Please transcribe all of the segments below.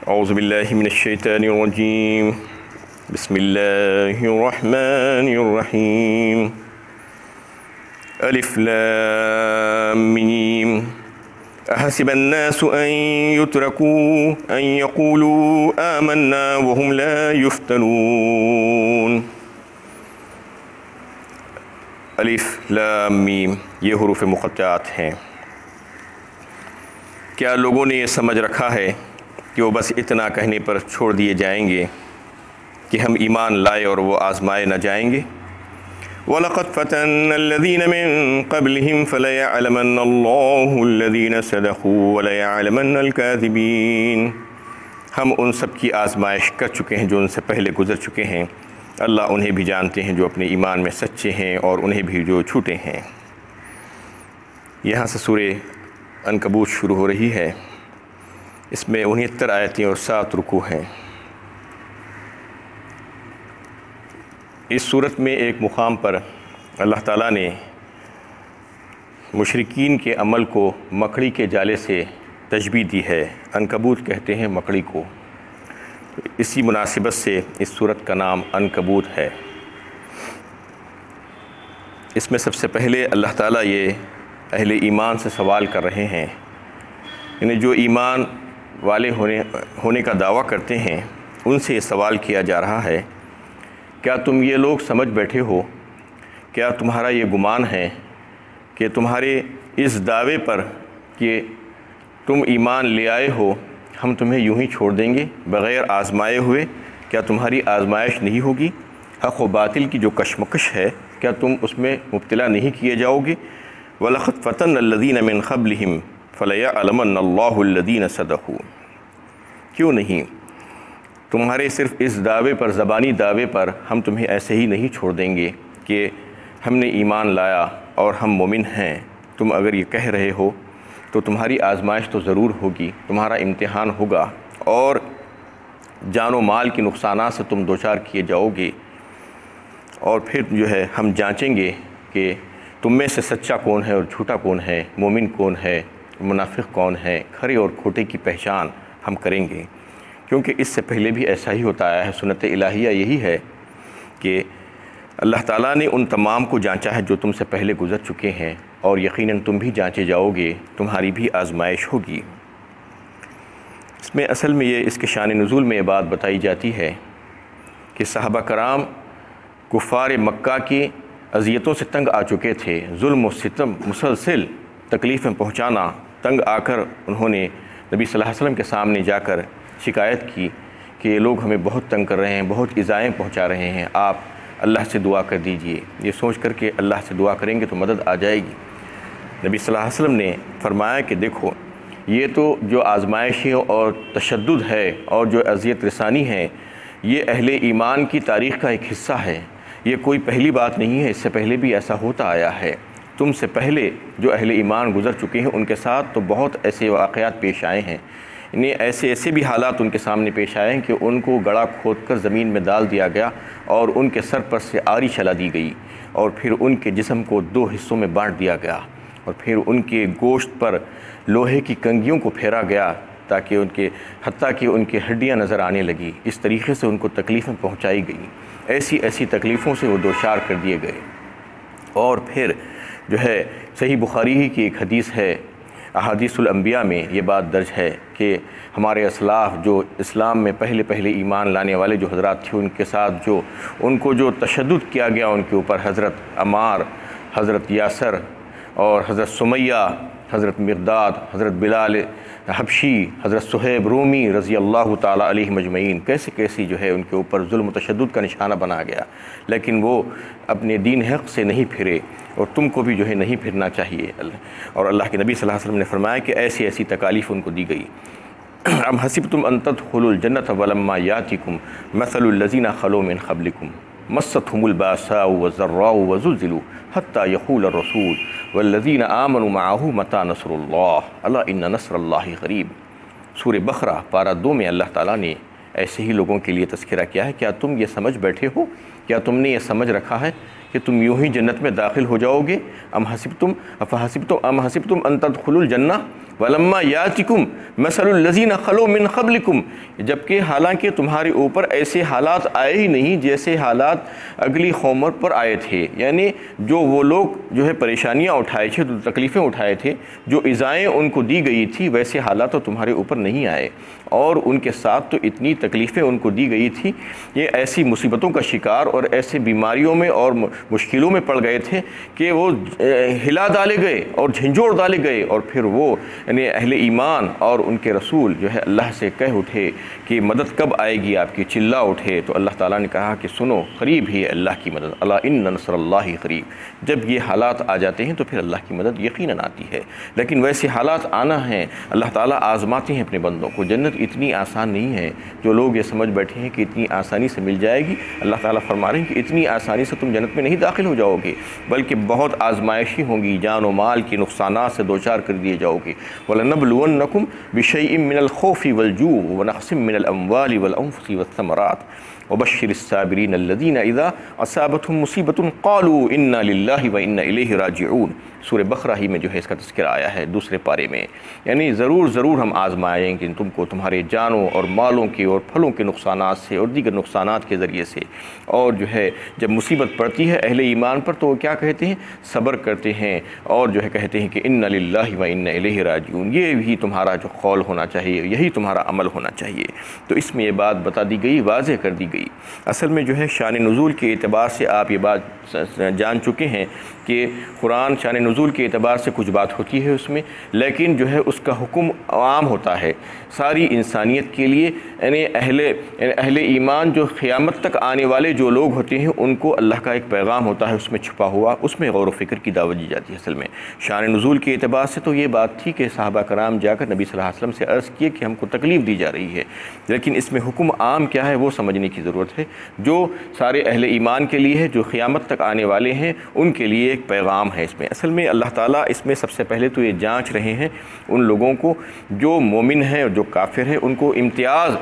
اعوذ باللہ من الشیطان الرجیم بسم اللہ الرحمن الرحیم الف لام میم احسب الناس ان يتركوا ان يقولوا آمنا وهم لا يفتنون۔ الف لام میم یہ حروف مقطعات ہیں۔ کیا لوگوں نے یہ سمجھ رکھا ہے کہ وہ بس اتنا کہنے پر چھوڑ دیے جائیں گے کہ ہم ایمان لائے اور وہ آزمائے نہ جائیں گے؟ وَلَقَدْ فَتَنَّا الَّذِينَ مِن قَبْلِهِمْ فَلَيَعْلَمَنَّ اللَّهُ الَّذِينَ صَدَقُوا وَلَيَعْلَمَنَّ الْكَاذِبِينَ۔ ہم ان سب کی آزمائش کر چکے ہیں جو ان سے پہلے گزر چکے ہیں، اللہ انہیں بھی جانتے ہیں جو اپنے ایمان میں سچے ہیں اور انہیں بھی جو جھوٹے ہیں۔ یہاں سے سورہ عنکبوت شروع ہو رہی ہے۔ اس میں 69 آیتیں اور 7 رکوع ہیں۔ اس صورت میں ایک مقام پر اللہ تعالیٰ نے مشرکین کے عمل کو مکڑی کے جالے سے تشبیہ دی ہے۔ عنکبوت کہتے ہیں مکڑی کو، اسی مناسبت سے اس صورت کا نام عنکبوت ہے۔ اس میں سب سے پہلے اللہ تعالیٰ یہ اہل ایمان سے سوال کر رہے ہیں، یعنی جو ایمان والے ہونے کا دعویٰ کرتے ہیں ان سے یہ سوال کیا جا رہا ہے، کیا تم یہ لوگ سمجھ بیٹھے ہو، کیا تمہارا یہ گمان ہے کہ تمہارے اس دعوے پر کہ تم ایمان لے آئے ہو ہم تمہیں یوں ہی چھوڑ دیں گے بغیر آزمائے ہوئے؟ کیا تمہاری آزمائش نہیں ہوگی؟ حق و باطل کی جو کشمکش ہے کیا تم اس میں مبتلا نہیں کیے جاؤ گے؟ وَلَقَدْ فَتَنَّا الَّذِينَ مِن قَبْلِهِمْ فَلَيَعْلَمَنَّ اللَّهُ الَّذِينَ صَدَقُوا۔ کیوں نہیں؟ تمہارے صرف اس دعوے پر، زبانی دعوے پر ہم تمہیں ایسے ہی نہیں چھوڑ دیں گے کہ ہم نے ایمان لایا اور ہم مومن ہیں۔ تم اگر یہ کہہ رہے ہو تو تمہاری آزمائش تو ضرور ہوگی، تمہارا امتحان ہوگا اور جان و مال کے نقصانات سے تم دوچار کیے جاؤ گے، اور پھر جو ہے ہم جانچیں گے کہ تم میں سے سچا کون ہے اور جھوٹا کون ہے، مومن کون ہے، منافق کون ہے، کھرے اور کھوٹے کی پہچان ہم کریں گے۔ کیونکہ اس سے پہلے بھی ایسا ہی ہوتا آیا ہے، سنت الہیہ یہی ہے کہ اللہ تعالیٰ نے ان تمام کو جانچا ہے جو تم سے پہلے گزر چکے ہیں، اور یقیناً تم بھی جانچے جاؤ گے، تمہاری بھی آزمائش ہوگی۔ اس میں اصل میں یہ اس کے شان نزول میں یہ بات بتائی جاتی ہے کہ صحابہ کرام کفار مکہ کی اذیتوں سے تنگ آ چکے تھے، ظلم و ستم مسلسل تکلیفیں پہنچانا، تنگ آ کر انہوں نے نبی صلی اللہ علیہ وسلم کے سامنے جا کر شکایت کی کہ یہ لوگ ہمیں بہت تنگ کر رہے ہیں، بہت ایذائیں پہنچا رہے ہیں، آپ اللہ سے دعا کر دیجئے۔ یہ سوچ کر کہ اللہ سے دعا کریں گے تو مدد آ جائے گی۔ نبی صلی اللہ علیہ وسلم نے فرمایا کہ دیکھو، یہ تو جو آزمائشیں اور تشدد ہے اور جو اذیت رسانی ہے یہ اہل ایمان کی تاریخ کا ایک حصہ ہے، یہ کوئی پہلی بات نہیں ہے، اس سے پہلے بھی ایسا ہوتا آیا ہے۔ تم سے پہلے جو اہل ایمان گزر چکے ہیں ان کے ساتھ تو بہت ایسے واقعات پیش آئے ہیں، یعنی ایسے بھی حالات ان کے سامنے پیش آئے ہیں کہ ان کو گڑھا کھود کر زمین میں ڈال دیا گیا اور ان کے سر پر سے آری چلا دی گئی، اور پھر ان کے جسم کو 2 حصوں میں بانٹ دیا گیا، اور پھر ان کے گوشت پر لوہے کی کنگھیوں کو پھیرا گیا تاکہ حتیٰ کہ ان کی ہڈیاں نظر آنے لگی۔ اس طریقے سے ان کو تکلیفیں پہنچائی گئیں، ایسی تکلیفوں سے وہ دوچار کر دیے گئے۔ اور پھر جو ہے صحیح بخاری ہی کی ایک حدیث ہے، احادیث الانبیاء میں یہ بات درج ہے کہ ہمارے اسلاف جو اسلام میں پہلے ایمان لانے والے جو حضرات تھے ان کے ساتھ ان کو جو تشدد کیا گیا ان کے اوپر، حضرت عمار، حضرت یاسر اور حضرت سمیہ، حضرت مقداد، حضرت بلال حبشی، حضرت صہیب رومی رضی اللہ تعالیٰ علیہ مجمعین، کیسی جو ہے ان کے اوپر ظلم و تشدد کا نشانہ بنا گیا، لیکن وہ اپنے دین حق سے نہیں پھرے، اور تم کو بھی جو ہے نہیں پھرنا چاہیے۔ اور اللہ کے نبی صلی اللہ علیہ وسلم نے فرمایا کہ ایسی تکالیف ان کو دی گئی۔ ام حسبتم ان تدخلوا الجنة ولما یاتکم مثل الذین خلوا من قبلکم مستهم الباساء والضراء وزلزلوا حتى يقول الرسول والذین آمنوا معه متى نصر اللہ الا ان نصر اللہ قریب۔ سورہ بقرہ پارہ 2 میں اللہ تعالیٰ نے ایسے ہی لوگوں کے لیے تذکرہ کیا ہے۔ کیا تم یہ سمجھ بیٹھے ہو، کیا تم نے یہ سمجھ رکھا ہے کہ تم یوں ہی جنت میں داخل ہو جاؤ گے؟ ام حسبتم ان تدخلوا الجنہ ولما یاتکم مثل الذین خلوا من قبلکم، جبکہ حالانکہ تمہارے اوپر ایسے حالات آئے ہی نہیں جیسے حالات اگلی قوموں پر آئے تھے، یعنی جو وہ لوگ جو ہے پریشانیاں اٹھائے تھے، جو تکلیفیں اٹھائے تھے، جو ایذائیں ان کو دی گئی تھی، ویسے حالات تو تمہارے اوپر نہیں آئے، اور ان کے ساتھ تو اتنی تکلیفیں ان کو دی گئی تھی، یہ ایسی مصیبتوں کا شکار اور ایسے بیماریوں میں اور مشکلوں میں پڑ گئے تھے کہ وہ ہلا ڈالے گئے اور جھنجھوڑ ڈالے گئے، اور پھر وہ یعنی اہل ایمان اور ان کے رسول جو ہے اللہ سے کہہ اٹھے کہ مدد کب آئے گی آپ کی، چلا اٹھے، تو اللہ تعالیٰ نے کہا کہ سنو، قریب ہی ہے اللہ کی مدد، الا ان نصر اللہ قریب۔ جب یہ حالات آ جاتے ہیں تو پھر اللہ کی مدد یقیناً آتی ہے، لیکن ویسے حالات آنا ہیں، اللہ تعالیٰ آزماتے ہیں اپنے بندوں کو۔ جنت اتنی آسان نہیں ہے، جو لوگ یہ سمجھ بیٹھے ہیں کہ اتنی آسانی سے مل جائے گی، اللہ تعالیٰ فرما رہے ہیں کہ اتنی آسانی سے تم جنت میں نہیں داخل ہو جاؤ گے، بلکہ بہت آزمائشی ہوں گی، جان و مال کے نقصانات سے دوچار کر دیے جاؤ گے۔ وَلَنَبْلُوَنَّكُمْ بِشَيْءٍ مِّنَ الْخَوْفِ وَالْجُوعِ وَنَقْصٍ مِّنَ الْأَمْوَالِ وَالْأَنفُسِ وَالثَّمَرَاتِ وَبَشِّرِ الصَّابِرِينَ الَّذِينَ إِذَا أَصَابَتْهُمْ مُصِيبَةٌ قَالُوا إِنَّا لِلَّهِ وَإِنَّا إِلَيْهِ رَاجِعُونَ۔ سورہ بقرہ ہی میں جو ہے اس کا تذکرہ آیا ہے دوسرے پارے میں، یعنی ضرور ہم آزمائیں گے تم کو تمہارے جانوں اور مالوں کے اور پھلوں کے نقصانات سے اور دیگر نقصانات کے ذریعے سے، اور جو ہے جب مصیبت پڑتی ہے اہل ایمان پر تو وہ کیا کہتے ہیں؟ صبر کرتے ہیں، اور جو ہے کہتے ہیں کہ اِنَّا لِلَّهِ وَإِنَّا إِلَيْهِ رَاجِعُونَ۔ یہ بھی تمہارا جو قول ہونا چاہیے، یہی تمہارا عمل ہونا چاہیے۔ تو اس میں یہ بات بتا دی گئی، واضح کر دی گئی۔ اصل میں جو ہے شان نزول کے اعتبار سے آپ یہ بات جان چکے ہیں کہ قرآن شان نزول کے اعتبار سے کچھ بات ہوتی ہے اس میں، لیکن جو ہے اس کا حکم عام ہوتا ہے ساری انسانیت کے لیے، یعنی اہل ایمان جو قیامت تک آنے والے جو لوگ ہوتے ہیں ان کو اللہ کا ایک پیغام ہوتا ہے اس میں چھپا ہوا، اس میں غور و فکر کی دعوت دی جاتی ہے۔ اصل میں شان نزول کے اعتبار سے تو یہ بات تھی کہ صحابہ کرام جا کر نبی صلی اللہ علیہ وسلم سے عرض کیے کہ ہم کو تکلیف دی جا رہی ہے، لیکن اس میں حکم عام کیا ہے وہ سمجھنے کی ضرورت ہے، جو سارے اہل ایمان کے لیے ہے، جو قیامت تک آنے والے ہیں ان کے لیے ایک پیغام ہے اس میں۔ اصل میں اللہ تعالیٰ اس میں سب سے پہلے تو یہ جانچ رہے ہیں ان لوگوں کو جو مومن ہیں اور جو کافر ہیں، ان کو امتیاز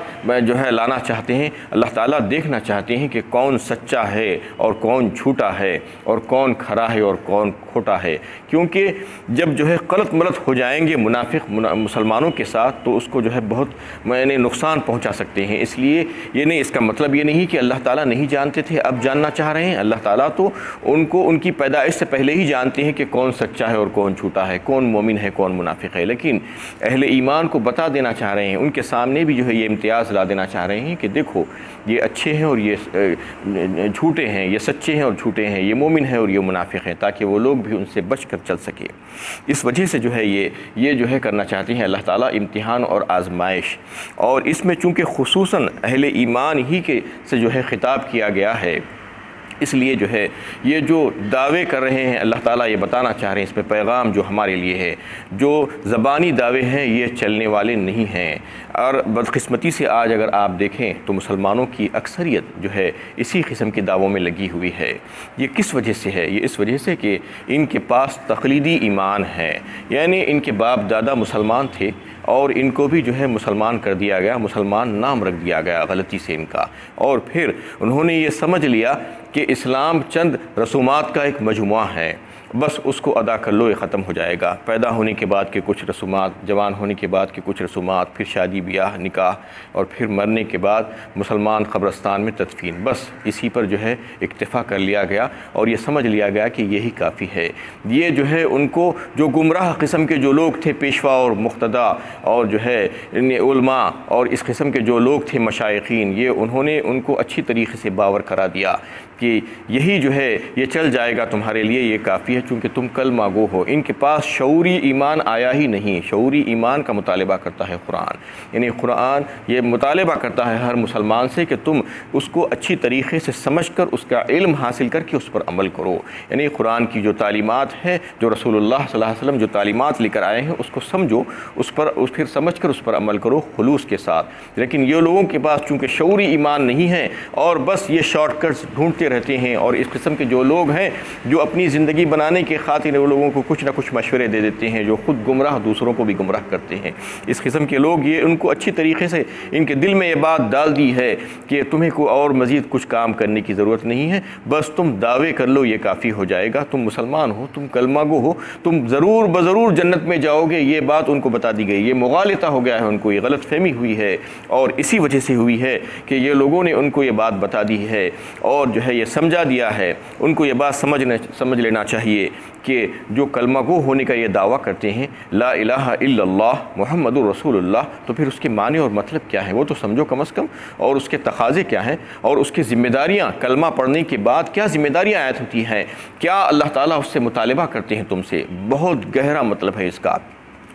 جو ہے لانا چاہتے ہیں۔ اللہ تعالیٰ دیکھنا چاہتے ہیں کہ کون سچا ہے اور کون جھوٹا ہے، اور کون کھرا ہے اور کون کھوٹا ہے، کیونکہ جب جو ہے غلط ملت ہو جائیں گے منافق مسلمانوں کے ساتھ تو اس کو جو ہے بہت نقصان پہنچا سکتے ہیں۔ اس لیے یہ نہیں، اس کا مطلب یہ نہیں کہ اللہ تعالیٰ نہیں جانتے تھے اب جاننا چاہ رہے ہیں، اللہ تعالیٰ تو ان کو ان کی پیدائش سے پہلے ہی جانتے ہیں کہ کون سچا ہے اور کون جھوٹا ہے، کون مومن ہے کون منافق ہے، لیکن اہل ایمان کو بتا دینا چاہ رہے ہیں، ان کے سامنے بھی جو ہے یہ امتیاز لا دینا چاہ رہے ہیں کہ دیکھو یہ اچھے ہیں اور یہ جھوٹے ہیں، یہ سچے ہیں اور جھوٹے ہیں، یہ مومن ہے اور یہ منافق ہیں، تاکہ وہ لوگ بھی ان سے بچ کر چل سکے۔ اس وجہ سے جو ہے یہ جو ہے کرنا چاہتے ہیں اللہ تعالیٰ امتحان اور آزمائش، اور اس میں چونکہ خصوصاً اہل ایمان ہی کے سے جو ہے خطاب کیا گیا ہے، اس لیے جو ہے یہ جو دعوے کر رہے ہیں اللہ تعالیٰ یہ بتانا چاہ رہے ہیں، اس میں پیغام جو ہمارے لیے ہے، جو زبانی دعوے ہیں یہ چلنے والے نہیں ہیں۔ اور بدقسمتی سے آج اگر آپ دیکھیں تو مسلمانوں کی اکثریت جو ہے اسی قسم کے دعووں میں لگی ہوئی ہے۔ یہ کس وجہ سے ہے؟ یہ اس وجہ سے کہ ان کے پاس تقلیدی ایمان ہے، یعنی ان کے باپ دادا مسلمان تھے اور ان کو بھی جو ہے مسلمان کر دیا گیا، مسلمان نام رکھ دیا گیا غلطی سے ان کا، اور پھر انہوں نے یہ سمجھ لیا کہ اسلام چند رسومات کا ایک مجموعہ ہے، بس اس کو ادا کر لو یہ ختم ہو جائے گا۔ پیدا ہونے کے بعد کے کچھ رسومات، جوان ہونے کے بعد کے کچھ رسومات، پھر شادی بیاہ نکاح، اور پھر مرنے کے بعد مسلمان قبرستان میں تدفین، بس اسی پر جو ہے اکتفا کر لیا گیا اور یہ سمجھ لیا گیا کہ یہی کافی ہے۔ یہ جو ہے ان کو جو گمراہ قسم کے جو لوگ تھے، پیشوا اور مقتدا اور جو ہے علماء اور اس قسم کے جو لوگ تھے مشائخین، یہ انہوں نے ان کو اچھی طریقے سے باور کرا دیا کہ یہی جو ہے یہ چل جائے گا تمہارے لیے، یہ کافی ہے چونکہ تم کلمہ گو ہو۔ ان کے پاس شعوری ایمان آیا ہی نہیں۔ شعوری ایمان کا مطالبہ کرتا ہے قرآن، یعنی قرآن یہ مطالبہ کرتا ہے ہر مسلمان سے کہ تم اس کو اچھی طریقے سے سمجھ کر اس کا علم حاصل کر کے اس پر عمل کرو، یعنی قرآن کی جو تعلیمات ہے، جو رسول اللہ صلی اللہ علیہ وسلم جو تعلیمات لے کر آئے ہیں اس کو سمجھو، اس پر پھر سمجھ کر اس پر عمل کرو خلوص کے ساتھ۔ لیکن یہ لوگوں کے پاس چونکہ شعوری ایمان نہیں ہے اور بس یہ شارٹ کٹس ڈھونڈتے رہتے ہیں، اور اس قسم کے جو لوگ ہیں جو اپنی زندگی بنانے پانے کی خاطر وہ لوگوں کو کچھ نہ کچھ مشورے دے دیتے ہیں جو خود گمراہ دوسروں کو بھی گمراہ کرتے ہیں۔ اس قسم کے لوگ یہ ان کو اچھی طریقے سے ان کے دل میں یہ بات ڈال دی ہے کہ تمہیں کو اور مزید کچھ کام کرنے کی ضرورت نہیں ہے، بس تم دعوے کر لو یہ کافی ہو جائے گا، تم مسلمان ہو، تم کلمہ گو ہو، تم ضرور بضرور جنت میں جاؤ گے۔ یہ بات ان کو بتا دی گئی، یہ مغالطہ ہو گیا ہے، ان کو یہ غلط فہمی ہوئی ہے، اور اسی وجہ سے ہوئی ہے کہ یہ لوگوں نے ان کو یہ بات بتا دی ہے اور جو ہے یہ سمجھا دیا ہے۔ ان کو یہ بات سمجھ لینا چاہیے کہ جو کلمہ گو ہونے کا یہ دعویٰ کرتے ہیں لا الہ الا اللہ محمد رسول اللہ، تو پھر اس کے معنی اور مطلب کیا ہے وہ تو سمجھو کم از کم، اور اس کے تقاضے کیا ہیں اور اس کی ذمہ داریاں، کلمہ پڑھنے کے بعد کیا ذمہ داریاں عائد ہوتی ہیں، کیا اللہ تعالیٰ اس سے مطالبہ کرتے ہیں تم سے۔ بہت گہرا مطلب ہے اس کا،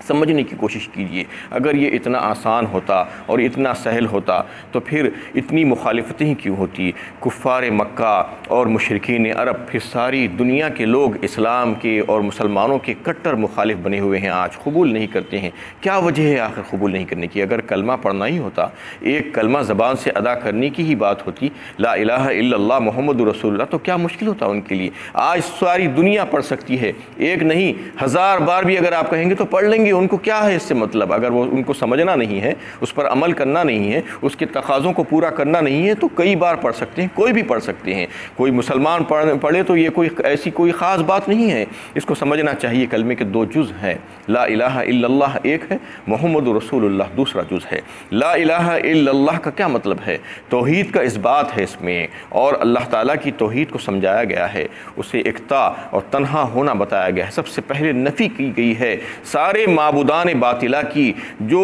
سمجھنے کی کوشش کیجئے۔ اگر یہ اتنا آسان ہوتا اور اتنا سہل ہوتا تو پھر اتنی مخالفتیں کیوں ہوتی؟ کفار مکہ اور مشرکین عرب، پھر ساری دنیا کے لوگ اسلام کے اور مسلمانوں کے کٹر مخالف بنے ہوئے ہیں، آج قبول نہیں کرتے ہیں۔ کیا وجہ ہے آخر قبول نہیں کرنے کی؟ اگر کلمہ پڑھنا ہی ہوتا، ایک کلمہ زبان سے ادا کرنے کی ہی بات ہوتی، لا الہ الا اللہ محمد رسول اللہ، تو کیا مشکل ہوتا ان کے لیے؟ آج ساری دنیا پڑھ سکتی ہے، ایک نہیں 1000 بار بھی اگر آپ کہیں گے تو پڑھ لیں گے۔ ان کو کیا ہے اس سے مطلب؟ اگر وہ ان کو سمجھنا نہیں ہے، اس پر عمل کرنا نہیں ہے، اس کے تقاضوں کو پورا کرنا نہیں ہے، تو کئی بار پڑھ سکتے ہیں، کوئی بھی پڑھ سکتے ہیں۔ کوئی مسلمان پڑھے تو یہ ایسی کوئی خاص بات نہیں ہے۔ اس کو سمجھنا چاہیے، کلمے کے 2 جز ہیں، لا الہ الا اللہ ایک ہے، محمد رسول اللہ دوسرا جز ہے۔ لا الہ الا اللہ کا کیا مطلب ہے؟ توحید کا اثبات ہے اس میں، اور اللہ تعالیٰ کی توحید کو سمجھایا گیا ہے، اسے اکتا اور تنہا ہونا بتایا گیا ہے۔ سب سے پہلے نفی کی گئی ہے سارے معبودان باطلہ کی، جو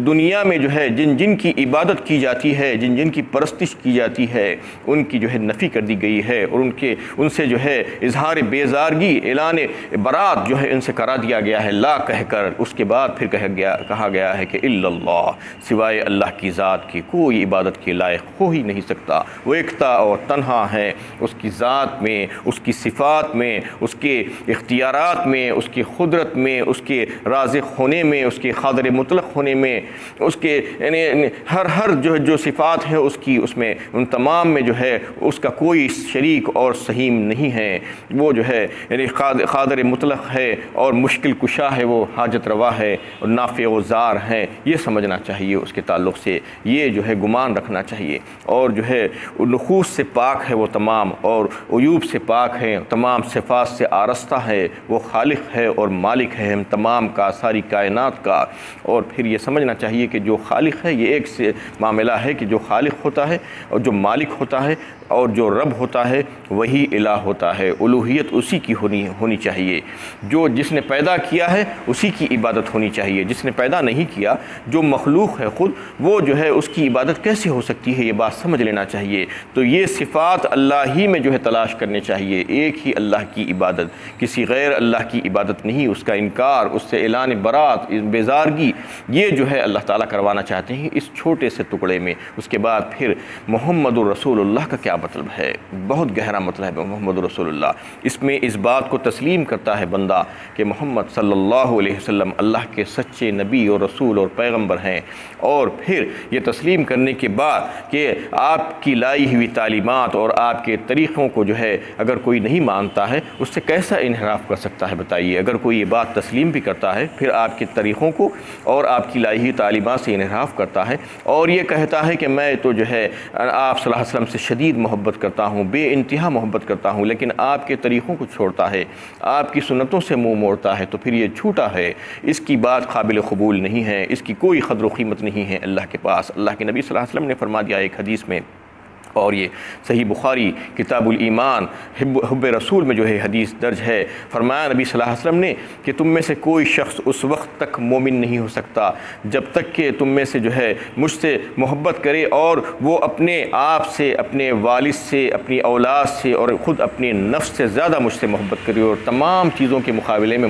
دنیا میں جو ہے جن کی عبادت کی جاتی ہے، جن کی پرستش کی جاتی ہے، ان کی جو ہے نفی کر دی گئی ہے، اور ان سے جو ہے اظہار بیزارگی، اعلان برات جو ہے ان سے کرا دیا گیا ہے لا کہہ کر۔ اس کے بعد پھر کہا گیا ہے کہ الا اللہ، سوائے اللہ کی ذات کی کوئی عبادت کے لائق ہو ہی نہیں سکتا۔ وہ اکتا اور تنہا ہے، اس کی ذات میں، اس کی صفات میں، اس کے اختیارات میں، اس کی قدرت میں، اس کے رازق ہونے میں، اس کے قادر مطلق ہونے میں، اس کے یعنی ہر جو صفات ہیں اس میں ان تمام میں جو ہے اس کا کوئی شریک اور سہیم نہیں ہے۔ وہ جو ہے یعنی قادر مطلق ہے اور مشکل کشا ہے، وہ حاجت روا ہے اور نافع و ضار ہے۔ یہ سمجھنا چاہیے اس کے تعلق سے، یہ جو ہے گمان رکھنا چاہیے، اور جو ہے نقوص سے پاک ہے وہ تمام، اور عیوب سے پاک ہے، تمام صفات سے آرستہ ہے، وہ خالق ہے اور مالک ہے ہم تمام کا، ساری کائنات کا۔ اور پھر یہ سمجھنا چاہیے کہ جو خالق ہے، یہ ایک سے معاملہ ہے کہ جو خالق ہوتا ہے اور جو مالک ہوتا ہے اور جو رب ہوتا ہے وہی الہ ہوتا ہے، الوہیت اسی کی ہونی چاہیے۔ جس نے پیدا کیا ہے اسی کی عبادت ہونی چاہیے، جس نے پیدا نہیں کیا، جو مخلوق ہے خود، وہ جو ہے اس کی عبادت کیسے ہو سکتی ہے، یہ بات سمجھ لینا چاہیے۔ تو یہ صفات اللہ ہی میں جو ہے تلاش کرنے چاہیے، ایک ہی اللہ کی عبادت، کسی غیر اللہ کی عبادت نہیں، اس کا انکار، اس سے اعلان برات، بیزارگی، یہ جو ہے اللہ تعالیٰ کروانا چاہتے ہیں اس چھوٹے سے ٹکڑے میں۔ اس کے بعد پھر محمد رسول اللہ کا کیا مطلب ہے؟ بہت گہرا مطلب ہے محمد رسول اللہ۔ اس میں اس بات کو تسلیم کرتا ہے بندہ کہ محمد صلی اللہ علیہ وسلم اللہ کے سچے نبی اور رسول اور پیغمبر ہیں، اور پھر یہ تسلیم کرنے کے بعد کہ آپ کی لائی ہوئی تعلیمات اور آپ کے طریقوں کو جو ہے اگر کوئی نہیں مانتا ہے اس سے کیسا انحراف کر سکتا ہے بتائیے؟ اگر کوئی یہ بات تسلیم بھی کرتا ہے پھر آپ کے طریقوں کو اور آپ کی لائی ہوئی تعلیمات سے انحراف کرتا ہے، اور یہ کہتا ہے کہ میں تو جو ہے آپ صلی اللہ علیہ وسلم سے شدید محبت کرتا ہوں، بے انتہا محبت کرتا ہوں، لیکن آپ کے طریقوں کو چھوڑتا ہے، آپ کی سنتوں سے منہ موڑتا ہے، تو پھر یہ جھوٹا ہے، اس کی بات قابل قبول نہیں ہے، اس کی کوئی قدر و قیمت نہیں ہے اللہ کے پاس۔ اللہ کے نبی صلی اللہ علیہ وسلم نے فرما دیا ایک حدیث میں، اور یہ صحیح بخاری کتاب الایمان حب رسول میں جو ہے حدیث درج ہے، فرمایا نبی صلی اللہ علیہ وسلم نے کہ تم میں سے کوئی شخص اس وقت تک مومن نہیں ہو سکتا جب تک کہ تم میں سے جو ہے مجھ سے محبت کرے اور وہ اپنے آپ سے، اپنے والد سے، اپنی اولاد سے اور خود اپنے نفس سے زیادہ مجھ سے محبت کرے اور تمام چیزوں کے مقابلے میں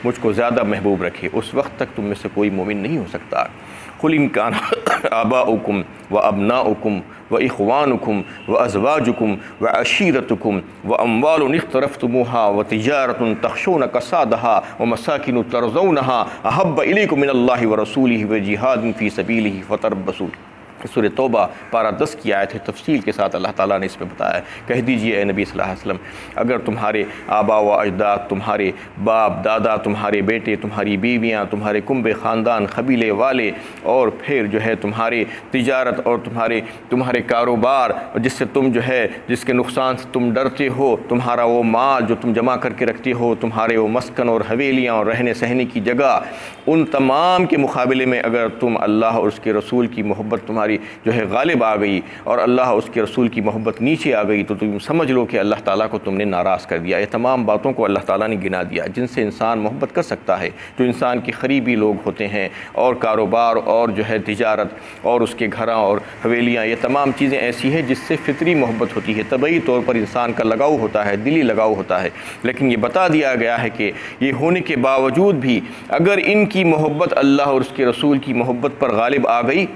مجھ کو زیادہ محبوب رکھے، اس وقت تک تم میں سے کوئی مومن نہیں ہو سکتا۔ قل ان کان آباؤکم وابناؤکم واخوانکم وازواجکم وعشیرتکم واموال اقترفتموها وتجارۃ تخشون کسادها ومساکن ترضونها احب الیکم من اللہ ورسولہ وجہاد فی سبیلہ فتربصوا سورہ توبہ پارہ 10 کی آیت ہے، تفصیل کے ساتھ اللہ تعالیٰ نے اس میں بتایا ہے، کہہ دیجئے اے نبی صلی اللہ علیہ وسلم، اگر تمہارے آبا و اجداد، تمہارے باپ دادا، تمہارے بیٹے، تمہاری بیویاں، تمہارے کنبے خاندان، قبیلے والے، اور پھر جو ہے تمہارے تجارت اور تمہارے کاروبار جس سے تم جو ہے جس کے نقصان سے تم ڈرتے ہو، تمہارا وہ مال جو تم جمع کر کے رکھتے ہو، تمہارے وہ مسکن اور حویلیاں اور رہنے سہنے کی جگہ، ان تمام کے مقابلے میں اگر تم اللہ اور اس کے رسول کی محبت تمہاری جو ہے غالب آ گئی اور اللہ اور اس کے رسول کی محبت نیچے آ گئی، تو تم سمجھ لو کہ اللہ تعالیٰ کو تم نے ناراض کر دیا۔ یہ تمام باتوں کو اللہ تعالیٰ نے گنا دیا جن سے انسان محبت کر سکتا ہے، جو انسان کے قریبی لوگ ہوتے ہیں، اور کاروبار اور جو ہے تجارت اور اس کے گھراں اور حویلیاں، یہ تمام چیزیں ایسی ہیں جس سے فطری محبت ہوتی ہے، طبعی طور پر انسان کا لگاؤ ہوتا ہے، دلی لگاؤ ہوتا ہے۔ لیکن یہ بتا دیا گیا ہے کہ یہ ہونے کے باوجود بھی اگر ان کی محبت اللہ اور اس کے رسول کی محبت پر غالب آ گئی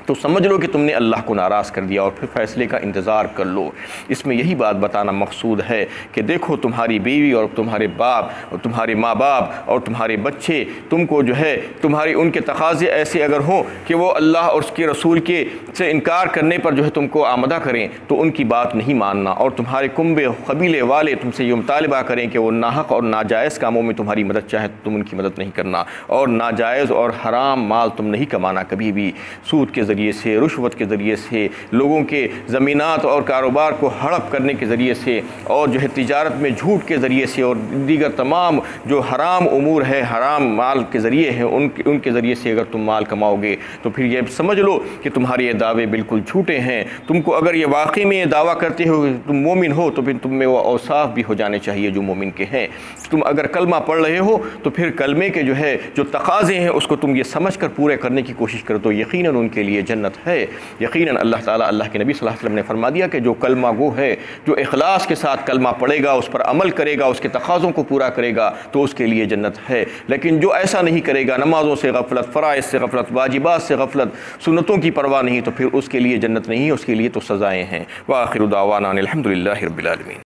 تو سمجھ لو کہ تم نے اللہ کو ناراض کر دیا، اور پھر فیصلے کا انتظار کر لو۔ اس میں یہی بات بتانا مقصود ہے کہ دیکھو تمہاری بیوی اور تمہارے باپ اور تمہارے ماں باپ اور تمہارے بچے تم کو جو ہے تمہاری ان کے تقاضے ایسے اگر ہوں کہ وہ اللہ اور اس کے رسول کے سے انکار کرنے پر جو ہے تم کو آمدہ کریں تو ان کی بات نہیں ماننا، اور تمہارے کنبے قبیلے والے تم سے یہ مطالبہ کریں کہ وہ ناحق اور ناجائز کاموں میں تمہاری مدد چاہیں تو تم ان کی مدد نہیں کرنا، اور ناجائز اور حرام مال تم نہیں کمانا کبھی بھی، سود کے ذریعے سے، رشوت کے ذریعے سے، لوگوں کے زمینات اور کاروبار کو ہڑپ کرنے کے ذریعے سے، اور جو ہے تجارت میں جھوٹ کے ذریعے سے، اور دیگر تمام جو حرام امور ہے، حرام مال کے ذریعے ہیں، ان کے ذریعے سے اگر تم مال کماؤ گے تو پھر یہ سمجھ لو کہ تمہارے یہ دعوے بالکل جھوٹے ہیں۔ تم کو اگر یہ واقعی میں یہ دعویٰ کرتے ہو کہ تم مومن ہو تو پھر تم میں وہ اوصاف بھی ہو جانے چاہیے جو مومن کے ہیں۔ تم اگر کلمہ پڑھ رہے ہو تو پھر کلمے کے جو ہے جو تقاضے ہیں اس کو تم یہ سمجھ کر پورے کرنے کی کوشش کرو تو یقیناً ان کے لیے جنت ہے۔ یقیناً اللہ تعالیٰ، اللہ کے نبی صلی اللہ علیہ وسلم نے فرما دیا کہ جو کلمہ گو ہے، جو اخلاص کے ساتھ کلمہ پڑھے گا، اس پر عمل کرے گا، اس کے تقاضوں کو پورا کرے گا تو اس کے لیے جنت ہے۔ لیکن جو ایسا نہیں کرے گا، نمازوں سے غفلت، فرائض سے غفلت، واجبات سے غفلت، سنتوں کی پرواہ نہیں، تو پھر اس کے لیے جنت نہیں، اس کے لیے تو سزائیں ہیں۔ وآخر دعوانا الحمد للہ رب العالمین۔